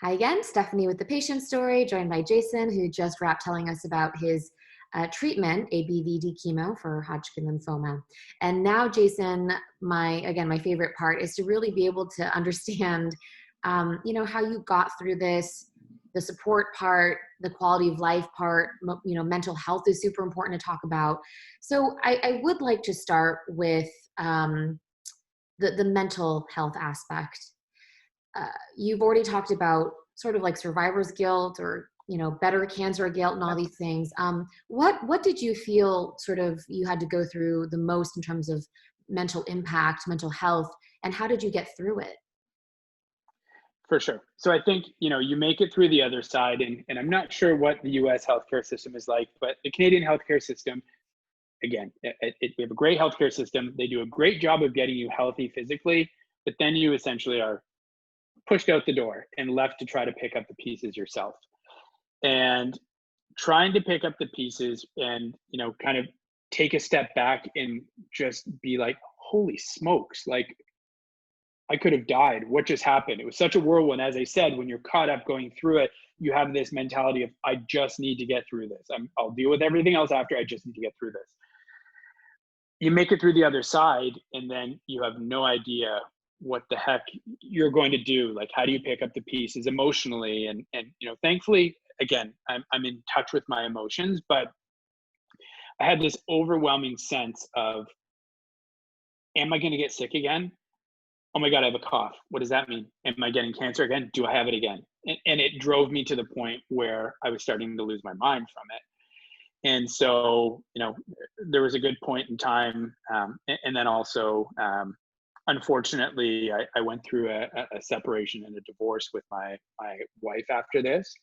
Hi again, Stephanie with the patient story, joined by Jason, who just wrapped telling us about his treatment, ABVD chemo for Hodgkin lymphoma. And now, Jason, my favorite part is to really be able to understand, how you got through this, the support part, the quality of life part. Mental health is super important to talk about. So I would like to start with the mental health aspect. You've already talked about sort of like survivor's guilt or better cancer guilt and all these things. What did you feel sort of you had to go through the most in terms of mental impact, mental health, and how did you get through it? For sure. So I think, you make it through the other side, and I'm not sure what the US healthcare system is like, but the Canadian healthcare system, again, we have a great healthcare system. They do a great job of getting you healthy physically, but then you essentially are pushed out the door and left to try to pick up the pieces yourself. And trying to pick up the pieces and, kind of take a step back and just be like, holy smokes, like I could have died. What just happened? It was such a whirlwind. As I said, when you're caught up going through it, you have this mentality of, I just need to get through this. I'll deal with everything else after. I just need to get through this. You make it through the other side, and then you have no idea what the heck you're going to do. Like, how do you pick up the pieces emotionally? And thankfully, again, I'm in touch with my emotions, but I had this overwhelming sense of, am I going to get sick again? Oh my God, I have a cough. What does that mean? Am I getting cancer again? Do I have it again? And it drove me to the point where I was starting to lose my mind from it. And so, there was a good point in time. And then also, unfortunately, I went through a separation and a divorce with my wife after this.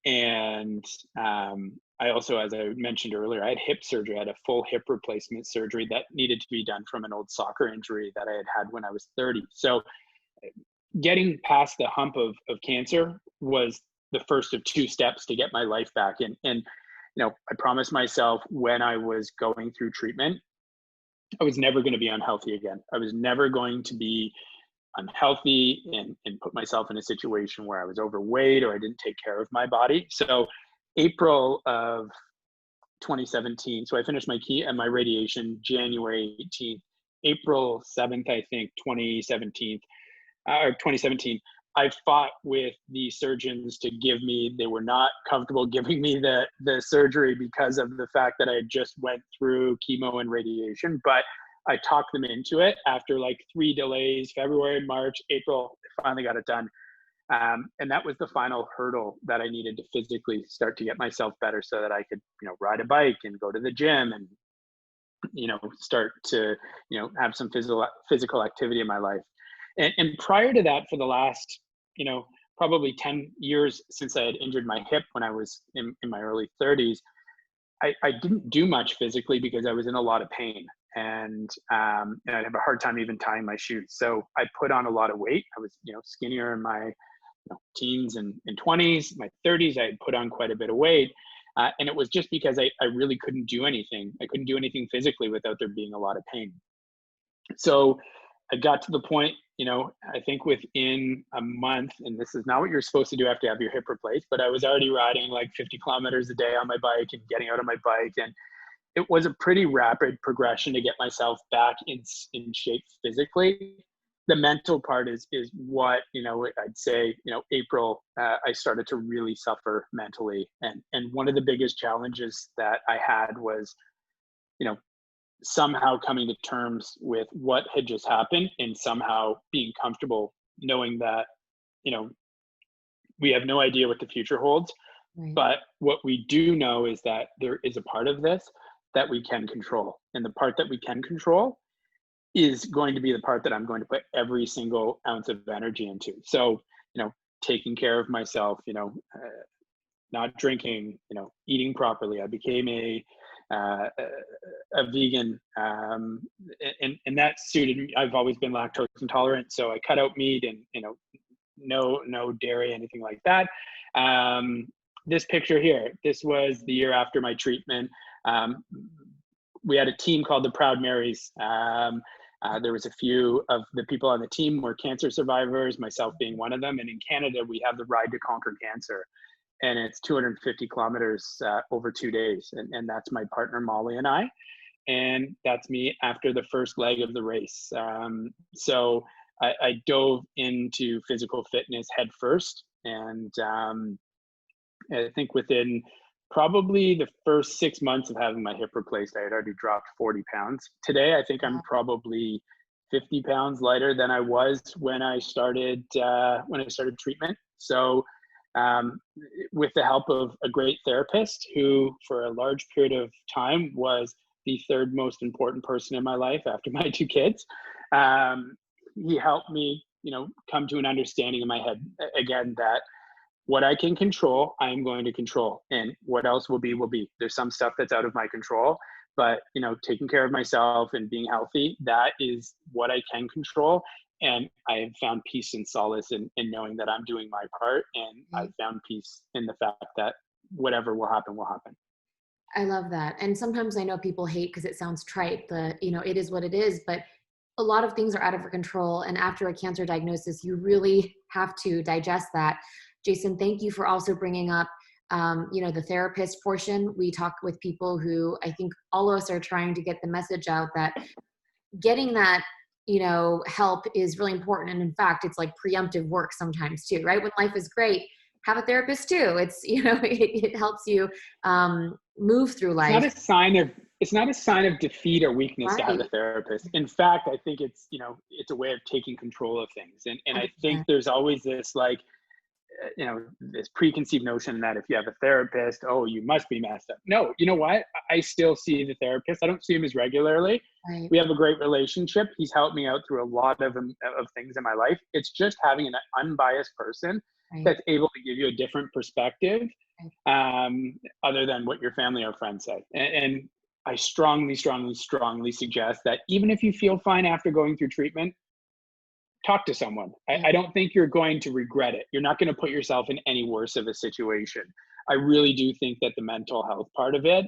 And I also, as I mentioned earlier, I had hip surgery. I had a full hip replacement surgery that needed to be done from an old soccer injury that I had when I was 30. So getting past the hump of cancer was the first of two steps to get my life back. And I promised myself when I was going through treatment, I was never going to be unhealthy again. I was never going to be unhealthy and put myself in a situation where I was overweight or I didn't take care of my body. So April of 2017, so I finished my radiation January 18th, April 7th, I think, 2017, I fought with the surgeons to they were not comfortable giving me the surgery because of the fact that I had just went through chemo and radiation, but I talked them into it after like 3 delays, February, March, April, I finally got it done. And that was the final hurdle that I needed to physically start to get myself better so that I could, ride a bike and go to the gym and, start to, have some physical activity in my life. And prior to that, for the last, probably 10 years since I had injured my hip when I was in my early 30s, I didn't do much physically because I was in a lot of pain. And I'd have a hard time even tying my shoes. So I put on a lot of weight. I was, skinnier in my teens and 20s, my 30s. I had put on quite a bit of weight. And it was just because I really couldn't do anything. I couldn't do anything physically without there being a lot of pain. So I got to the point, I think within a month, and this is not what you're supposed to do after you have your hip replaced, but I was already riding like 50 kilometers a day on my bike and getting out of my bike. And it was a pretty rapid progression to get myself back in shape physically. The mental part is what, I'd say, April, I started to really suffer mentally. And one of the biggest challenges that I had was, somehow coming to terms with what had just happened and somehow being comfortable knowing that, we have no idea what the future holds. Right. But what we do know is that there is a part of this that we can control. And the part that we can control is going to be the part that I'm going to put every single ounce of energy into. So, taking care of myself, not drinking, eating properly. I became a vegan, and that suited me. I've always been lactose intolerant, so I cut out meat and no dairy, anything like that. This picture here, this was the year after my treatment. We had a team called the Proud Marys. There was a few of the people on the team were cancer survivors, myself being one of them. And in Canada, we have the Ride to Conquer Cancer, and it's 250 kilometers over 2 days. And that's my partner, Molly, and I. And that's me after the first leg of the race. So I dove into physical fitness head first. And I think within probably the first 6 months of having my hip replaced, I had already dropped 40 pounds. Today, I think I'm probably 50 pounds lighter than I was when I started treatment. So with the help of a great therapist who for a large period of time was the third most important person in my life after my two kids, he helped me, come to an understanding in my head again that what I can control, I am going to control, and what else will be, will be. There's some stuff that's out of my control, but taking care of myself and being healthy, that is what I can control. And I have found peace and solace in knowing that I'm doing my part, and I've found peace in the fact that whatever will happen will happen. I love that. And sometimes I know people hate because it sounds trite, it is what it is, but a lot of things are out of our control. And after a cancer diagnosis, you really have to digest that. Jason, thank you for also bringing up, the therapist portion. We talk with people who I think all of us are trying to get the message out that getting that, help is really important. And in fact, it's like preemptive work sometimes too, right? When life is great, have a therapist too. It's, it helps you move through It's life. not a sign of defeat or weakness to have Right. a therapist. In fact, I think it's, it's a way of taking control of things. And I think there's always this this preconceived notion that if you have a therapist, oh, you must be messed up. No, you know what? I still see the therapist. I don't see him as regularly. Right. We have a great relationship. He's helped me out through a lot of things in my life. It's just having an unbiased person that's able to give you a different perspective, other than what your family or friends say. And I strongly, strongly, strongly suggest that even if you feel fine after going through treatment, talk to someone. I don't think you're going to regret it. You're not going to put yourself in any worse of a situation. I really do think that the mental health part of it,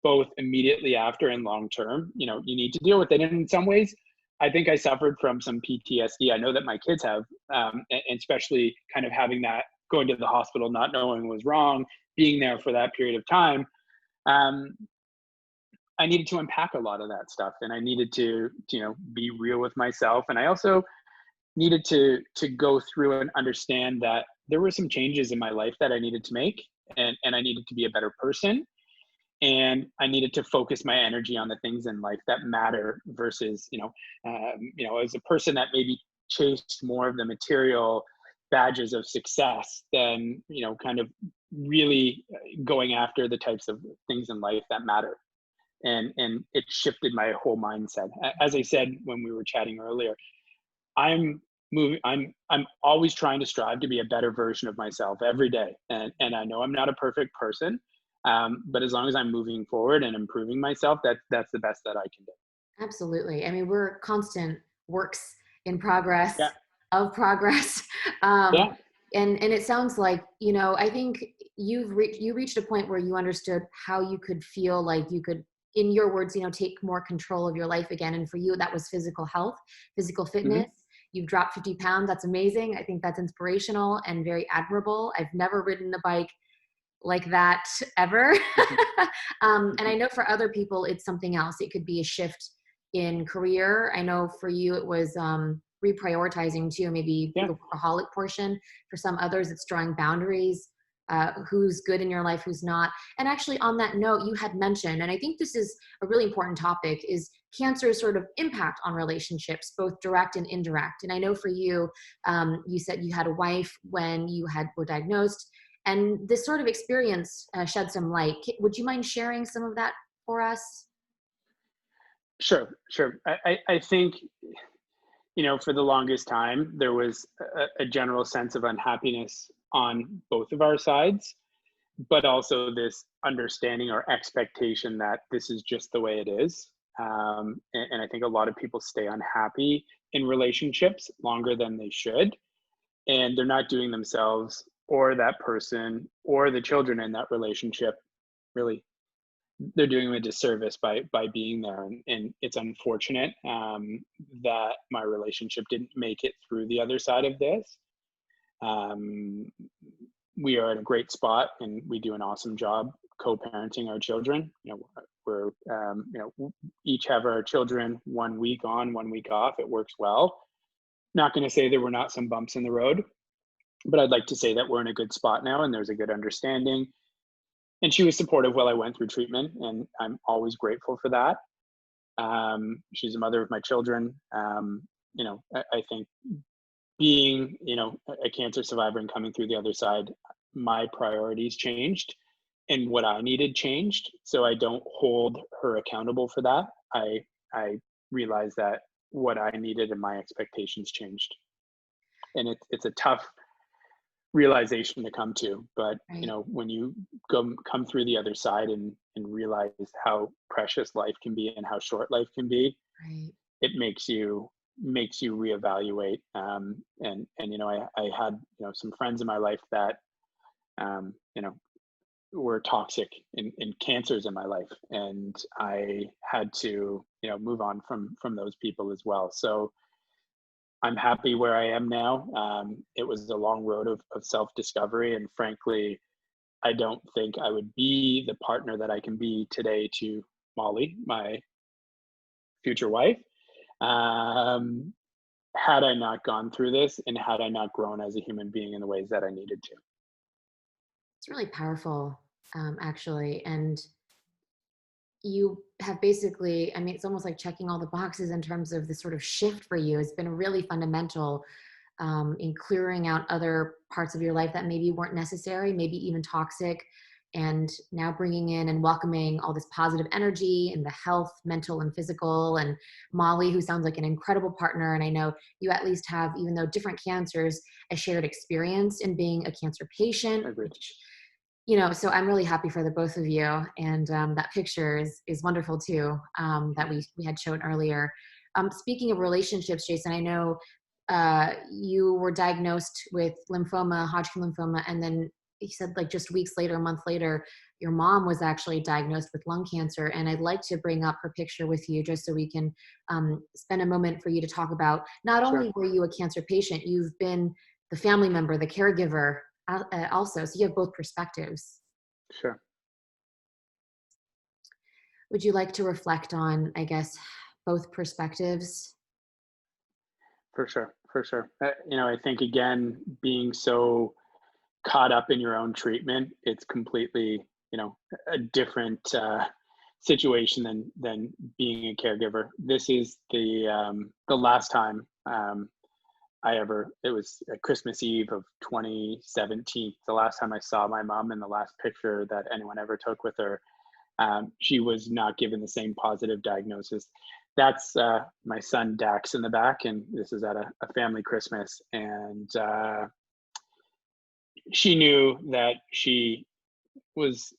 both immediately after and long term, you need to deal with it. And in some ways, I think I suffered from some PTSD. I know that my kids have, and especially kind of having that, going to the hospital, not knowing what was wrong, being there for that period of time. I needed to unpack a lot of that stuff, and I needed to, be real with myself. And I also needed to go through and understand that there were some changes in my life that I needed to make, and I needed to be a better person, and I needed to focus my energy on the things in life that matter versus, as a person that maybe chased more of the material badges of success than, kind of really going after the types of things in life that matter. And it shifted my whole mindset. As I said when we were chatting earlier, I'm always trying to strive to be a better version of myself every day. And I know I'm not a perfect person, but as long as I'm moving forward and improving myself, that's the best that I can do. Absolutely. I mean, we're constant works in progress Yeah. of progress. Yeah. And it sounds like, I think you reached a point where you understood how you could feel like you could, in your words, take more control of your life again. And for you, that was physical health, physical fitness. Mm-hmm. You've dropped 50 pounds. That's amazing. I think that's inspirational and very admirable. I've never ridden a bike like that ever. And I know for other people, it's something else. It could be a shift in career. I know for you, it was reprioritizing too, maybe the workaholic portion. For some others, it's drawing boundaries, who's good in your life, who's not. And actually on that note, you had mentioned, and I think this is a really important topic, is cancer's sort of impact on relationships, both direct and indirect. And I know for you, you said you had a wife when you were diagnosed, and this sort of experience shed some light. Would you mind sharing some of that for us? Sure. I think, for the longest time, there was a general sense of unhappiness on both of our sides, but also this understanding or expectation that this is just the way it is. And I think a lot of people stay unhappy in relationships longer than they should, and they're not doing themselves or that person or the children in that relationship really they're doing him a disservice by being there, and it's unfortunate that my relationship didn't make it through the other side of this. um, we are in a great spot, and we do an awesome job co-parenting our children. We're each have our children 1 week on, 1 week off. It works well. Not going to say there were not some bumps in the road, but I'd like to say that we're in a good spot now, and there's a good understanding. And she was supportive while I went through treatment, and I'm always grateful for that. She's a mother of my children. I think being, a cancer survivor and coming through the other side, my priorities changed and what I needed changed. So I don't hold her accountable for that. I realized that what I needed and my expectations changed. And it's a tough realization to come to, but Right. when you come through the other side and realize how precious life can be and how short life can be, Right. it makes you reevaluate. I had some friends in my life that um, you know were toxic in cancers in my life, and I had to move on from those people as well. So I'm happy where I am now. It was a long road of self-discovery, and frankly, I don't think I would be the partner that I can be today to Molly, my future wife, um, had I not gone through this and had I not grown as a human being in the ways that I needed to. It's really powerful, actually. And you have basically, I mean, it's almost like checking all the boxes in terms of the sort of shift for you. It's been really fundamental in clearing out other parts of your life that maybe weren't necessary, maybe even toxic, and now bringing in and welcoming all this positive energy and the health, mental and physical. And Molly, who sounds like an incredible partner. And I know you at least have, even though different cancers, a shared experience in being a cancer patient, Agreed. which so I'm really happy for the both of you. And that picture is wonderful too, that we had shown earlier. Speaking of relationships, Jason, I know you were diagnosed with lymphoma, Hodgkin lymphoma, and then you said like just weeks later, a month later, your mom was actually diagnosed with lung cancer. And I'd like to bring up her picture with you just so we can spend a moment for you to talk about, not Sure. only were you a cancer patient, you've been the family member, the caregiver also. So you have both perspectives. Sure. Would you like to reflect on, I guess, both perspectives? For sure. For sure. I think, again, being so caught up in your own treatment, it's completely, a different situation than being a caregiver. This is the last time it was Christmas Eve of 2017. The last time I saw my mom, and the last picture that anyone ever took with her. She was not given the same positive diagnosis. That's my son Dax in the back, and this is at a family Christmas. And she knew that she was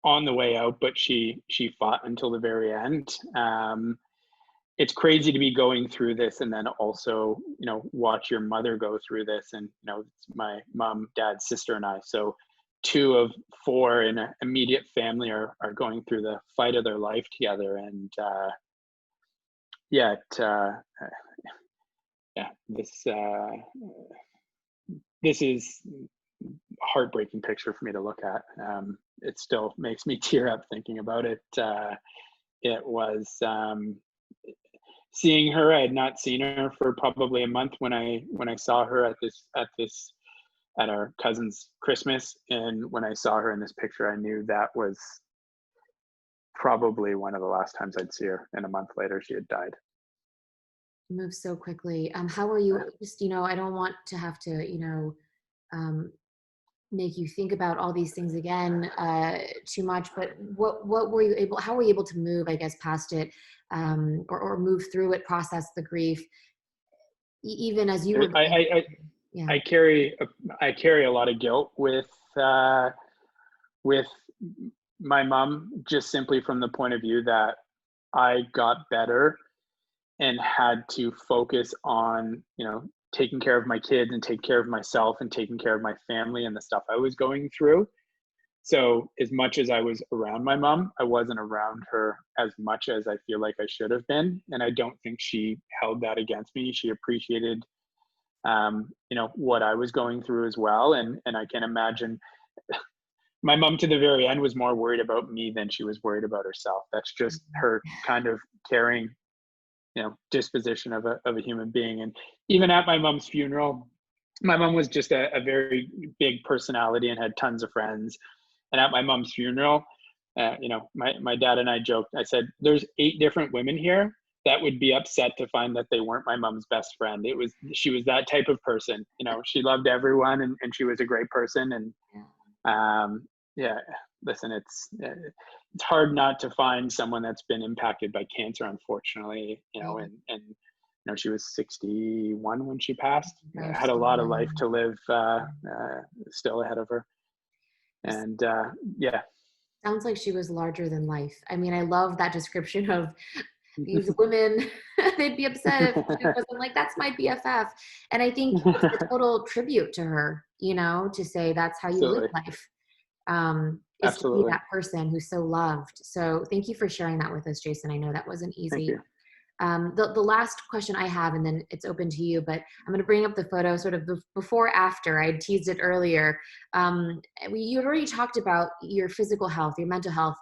on the way out, but she fought until the very end. It's crazy to be going through this and then also watch your mother go through this, and it's my mom, dad, sister, and I. So 2 of 4 in an immediate family are going through the fight of their life together. And yeah it, yeah this is a heartbreaking picture for me to look at. It still makes me tear up thinking about it. It was seeing her. I had not seen her for probably a month when I saw her at our cousin's Christmas. And when I saw her in this picture, I knew that was probably one of the last times I'd see her. And a month later, she had died. Moves so quickly. How are you? Just, I don't want to have to, um, make you think about all these things again too much. But what were you able? How were you able to move, I guess, past it, or move through it, process the grief, even as you were I going? I I, Yeah. I carry a lot of guilt with my mom, just simply from the point of view that I got better and had to focus on, taking care of my kids and taking care of myself and taking care of my family and the stuff I was going through. So as much as I was around my mom, I wasn't around her as much as I feel like I should have been. And I don't think she held that against me. She appreciated, what I was going through as well. And I can imagine my mom to the very end was more worried about me than she was worried about herself. That's just her kind of caring, disposition of a human being. And even at my mom's funeral, my mom was just a very big personality and had tons of friends. And at my mom's funeral, my dad and I joked. I said, "There's 8 different women here that would be upset to find that they weren't my mom's best friend." She was that type of person. She loved everyone, and she was a great person. And yeah, listen, it's hard not to find someone that's been impacted by cancer, unfortunately. She was 61 when she passed. Had a lot of life to live still ahead of her. And yeah. Sounds like she was larger than life. I mean, I love that description of these women. They'd be upset if she wasn't like, that's my BFF. And I think it's a total tribute to her, to say that's how you live life. Is to be that person who's so loved. So thank you for sharing that with us, Jason. I know that wasn't easy. Thank you. The last question I have, and then it's open to you, but I'm going to bring up the photo sort of before, after. I teased it earlier. You already talked about your physical health, your mental health.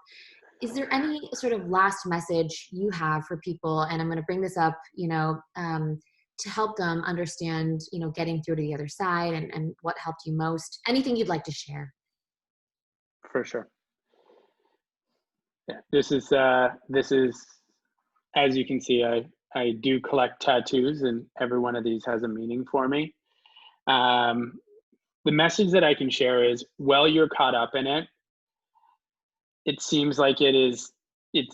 Is there any sort of last message you have for people? And I'm going to bring this up, to help them understand, getting through to the other side and what helped you most. Anything you'd like to share? For sure. Yeah, this is as you can see, I do collect tattoos, and every one of these has a meaning for me. The message that I can share is, while you're caught up in it, it seems like it's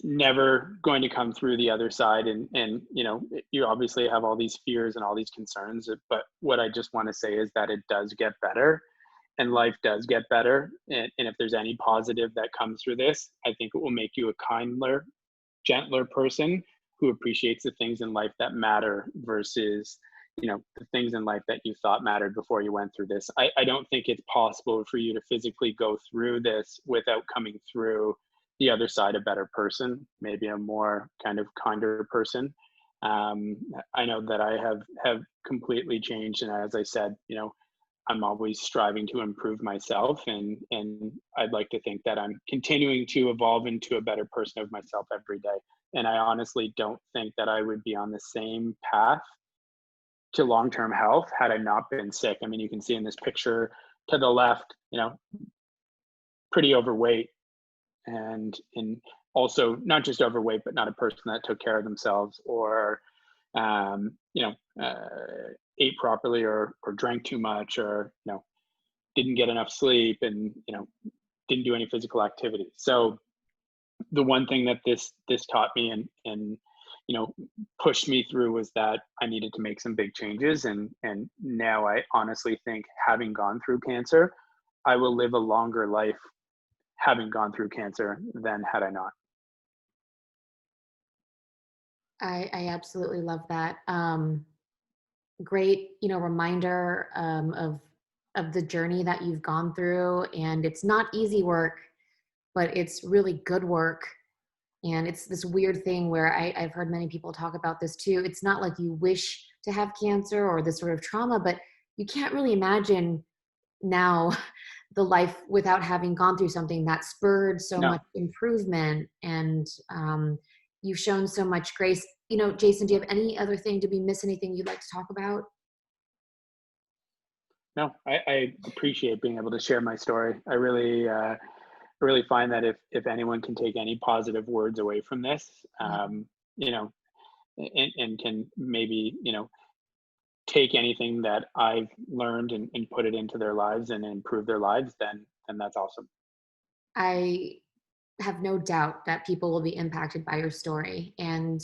never going to come through the other side. And you obviously have all these fears and all these concerns, but what I just want to say is that it does get better. And life does get better. And if there's any positive that comes through this, I think it will make you a kinder, gentler person who appreciates the things in life that matter versus, the things in life that you thought mattered before you went through this. I don't think it's possible for you to physically go through this without coming through the other side a better person, maybe a more kind of kinder person. I know that I have completely changed. And as I said, I'm always striving to improve myself, and I'd like to think that I'm continuing to evolve into a better person of myself every day. And I honestly don't think that I would be on the same path to long-term health had I not been sick. I mean, you can see in this picture to the left, pretty overweight, and also not just overweight, but not a person that took care of themselves, or ate properly, or drank too much, or didn't get enough sleep, and didn't do any physical activity. So the one thing that this taught me and pushed me through was that I needed to make some big changes. And now I honestly think, having gone through cancer, I will live a longer life having gone through cancer than had I not. I absolutely love that. Great, reminder of the journey that you've gone through, and it's not easy work, but it's really good work. And it's this weird thing where I've heard many people talk about this too. It's not like you wish to have cancer or this sort of trauma, but you can't really imagine now the life without having gone through something that spurred so much improvement. And you've shown so much grace. Jason, do you have any other thing? Did we miss anything you'd like to talk about? No, I appreciate being able to share my story. I really find that if anyone can take any positive words away from this, and can maybe, take anything that I've learned and put it into their lives and improve their lives, then that's awesome. I have no doubt that people will be impacted by your story. And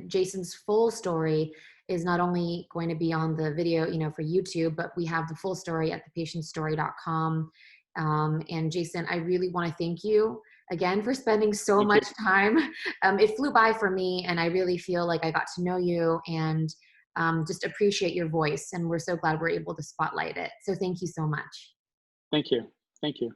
Jason's full story is not only going to be on the video, for YouTube, but we have the full story at thepatientstory.com. And Jason, I really want to thank you again for spending so much time. It flew by for me, and I really feel like I got to know you and just appreciate your voice. And we're so glad we're able to spotlight it. So thank you so much. Thank you. Thank you.